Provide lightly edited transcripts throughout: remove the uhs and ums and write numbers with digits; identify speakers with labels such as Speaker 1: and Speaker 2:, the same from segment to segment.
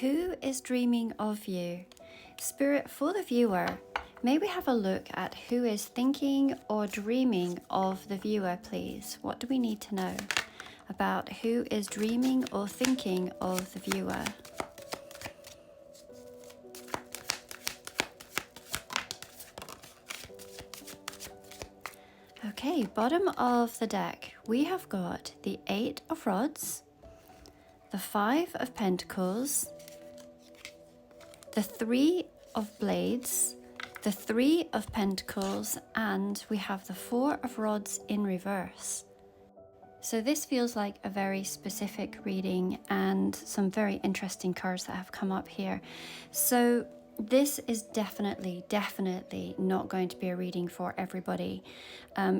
Speaker 1: Who is dreaming of you? Spirit, for the viewer, may we have a look at who is thinking or dreaming of the viewer, please? What do we need to know about who is dreaming or thinking of the viewer? Okay, bottom of the deck, we have got the 8 of Rods, the 5 of Pentacles, the 3 of Blades, the 3 of Pentacles, and we have the 4 of Rods in reverse. So this feels like a very specific reading and some very interesting cards that have come up here. So this is definitely not going to be a reading for everybody.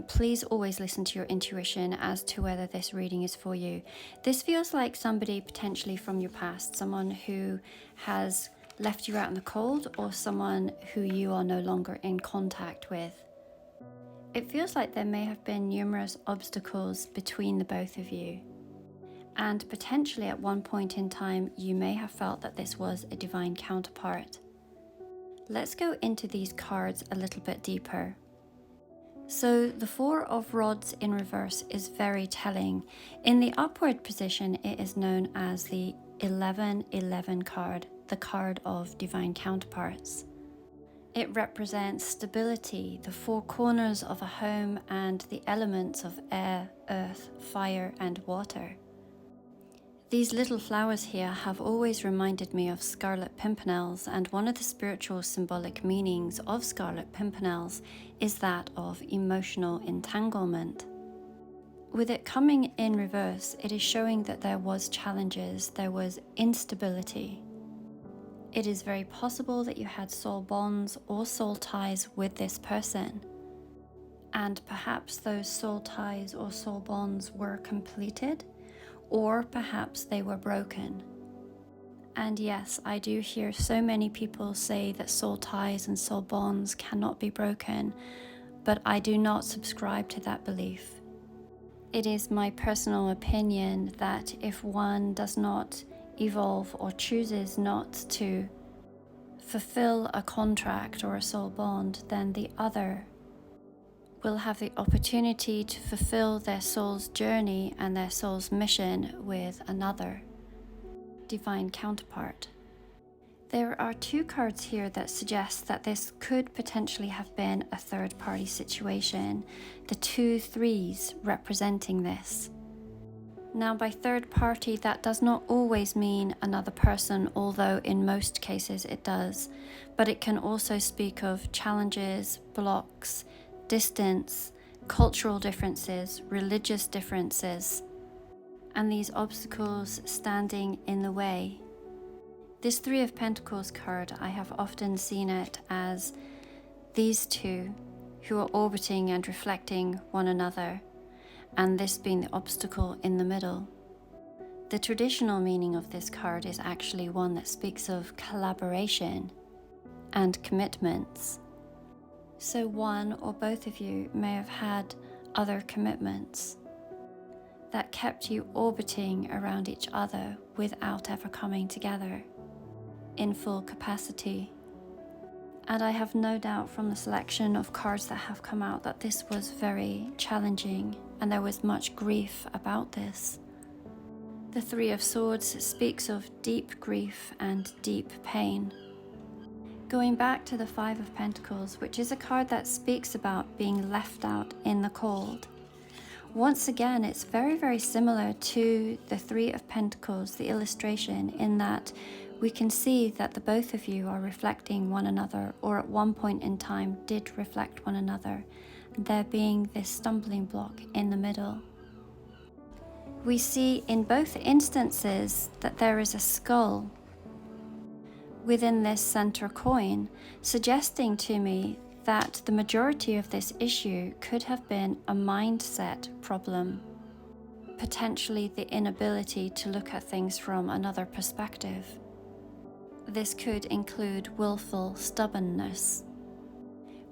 Speaker 1: Please always listen to your intuition as to whether this reading is for you. This feels like somebody potentially from your past, someone who has left you out in the cold, or someone who you are no longer in contact with. It feels like there may have been numerous obstacles between the both of you. And potentially at one point in time, you may have felt that this was a divine counterpart. Let's go into these cards a little bit deeper. So the 4 of Rods in reverse is very telling. In the upward position, it is known as the 1111 card, the card of divine counterparts. It represents stability, the 4 corners of a home, and the elements of air, earth, fire, and water. These little flowers here have always reminded me of Scarlet Pimpernels, and one of the spiritual symbolic meanings of Scarlet Pimpernels is that of emotional entanglement. With it coming in reverse, it is showing that there was challenges, there was instability. It is very possible that you had soul bonds or soul ties with this person. And perhaps those soul ties or soul bonds were completed, or perhaps they were broken. And yes, I do hear so many people say that soul ties and soul bonds cannot be broken, but I do not subscribe to that belief. It is my personal opinion that if one does not evolve or chooses not to fulfill a contract or a soul bond, then the other will have the opportunity to fulfill their soul's journey and their soul's mission with another divine counterpart. There are 2 cards here that suggest that this could potentially have been a third-party situation, the 2 threes representing this. Now, by third party, that does not always mean another person, although in most cases it does, but it can also speak of challenges, blocks, distance, cultural differences, religious differences, and these obstacles standing in the way. This 3 of Pentacles card, I have often seen it as these 2 who are orbiting and reflecting one another, and this being the obstacle in the middle. The traditional meaning of this card is actually one that speaks of collaboration and commitments. So one or both of you may have had other commitments that kept you orbiting around each other without ever coming together in full capacity. And I have no doubt from the selection of cards that have come out that this was very challenging and there was much grief about this. The 3 of Swords speaks of deep grief and deep pain. Going back to the 5 of Pentacles, which is a card that speaks about being left out in the cold. Once again, it's very similar to the 3 of Pentacles, the illustration, in that we can see that the both of you are reflecting one another, or at one point in time did reflect one another, there being this stumbling block in the middle. We see in both instances that there is a skull within this center coin, suggesting to me that the majority of this issue could have been a mindset problem, potentially the inability to look at things from another perspective. This could include willful stubbornness.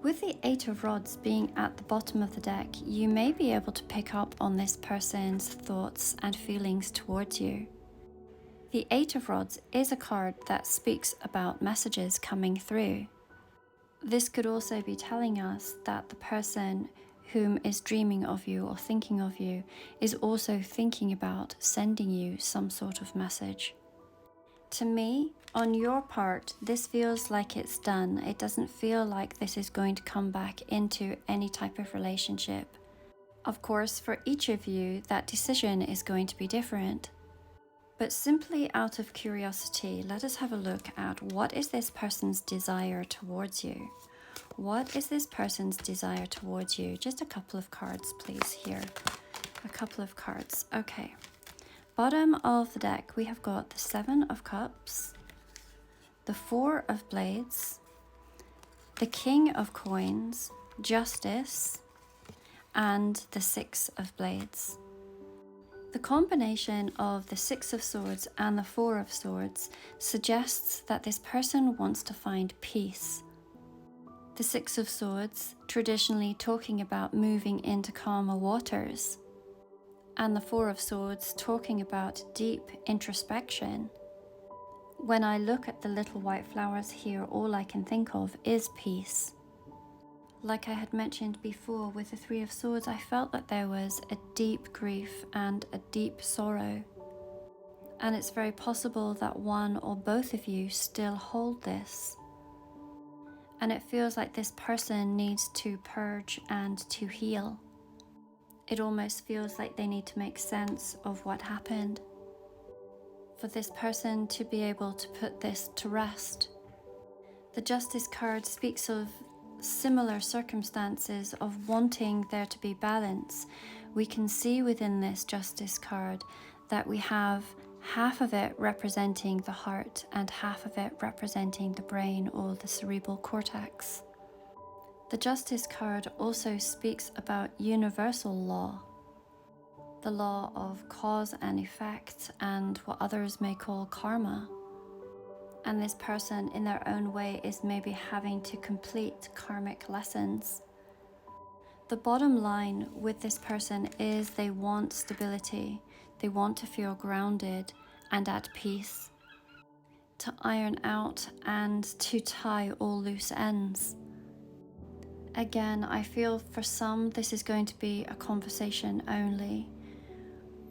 Speaker 1: With the 8 of Rods being at the bottom of the deck, you may be able to pick up on this person's thoughts and feelings towards you. The Eight of Rods is a card that speaks about messages coming through. This could also be telling us that the person whom is dreaming of you or thinking of you is also thinking about sending you some sort of message. To me, on your part, this feels like it's done. It doesn't feel like this is going to come back into any type of relationship. Of course, for each of you, that decision is going to be different. But simply out of curiosity, let us have a look at what is this person's desire towards you. What is this person's desire towards you? Just a couple of cards, please, here. A couple of cards. Okay. Bottom of the deck, we have got the Seven of Cups, the Four of Blades, the King of Coins, Justice, and the Six of Blades. The combination of the Six of Swords and the Four of Swords suggests that this person wants to find peace. The Six of Swords, traditionally talking about moving into calmer waters, and the Four of Swords talking about deep introspection. When I look at the little white flowers here, all I can think of is peace. Like I had mentioned before with the Three of Swords, I felt that there was a deep grief and a deep sorrow. And it's very possible that one or both of you still hold this. And it feels like this person needs to purge and to heal. It almost feels like they need to make sense of what happened. For this person to be able to put this to rest. The Justice card speaks of similar circumstances of wanting there to be balance. We can see within this Justice card that we have half of it representing the heart and half of it representing the brain or the cerebral cortex. The Justice card also speaks about universal law, the law of cause and effect and what others may call karma. And this person in their own way is maybe having to complete karmic lessons. The bottom line with this person is they want stability. They want to feel grounded and at peace, to iron out and to tie all loose ends. Again, I feel for some this is going to be a conversation only.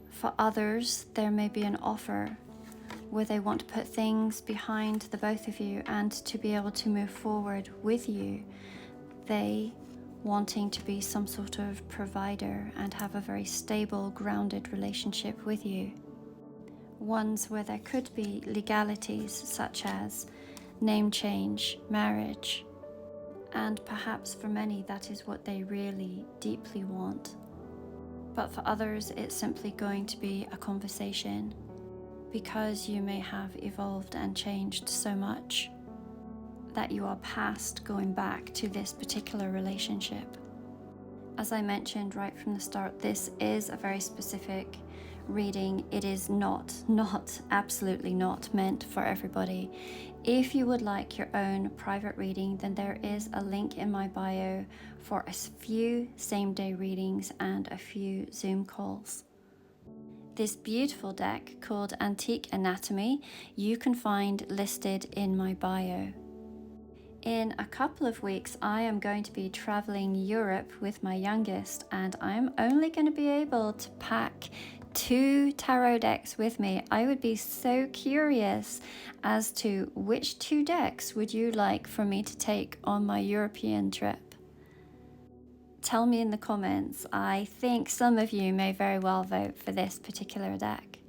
Speaker 1: For others, there may be an offer where they want to put things behind the both of you and to be able to move forward with you. They wanting to be some sort of provider and have a very stable, grounded relationship with you. Ones where there could be legalities such as name change, marriage, and perhaps for many that is what they really deeply want. But for others it's simply going to be a conversation because you may have evolved and changed so much that you are past going back to this particular relationship. As I mentioned right from the start, this is a very specific reading. It is absolutely not meant for everybody. If you would like your own private reading, then there is a link in my bio for a few same-day readings and a few Zoom calls. This beautiful deck called Antique Anatomy you can find listed in my bio. In a couple of weeks, I am going to be traveling Europe with my youngest, and I'm only going to be able to pack 2 tarot decks with me. I would be so curious as to which 2 decks would you like for me to take on my European trip. Tell me in the comments. I think some of you may very well vote for this particular deck.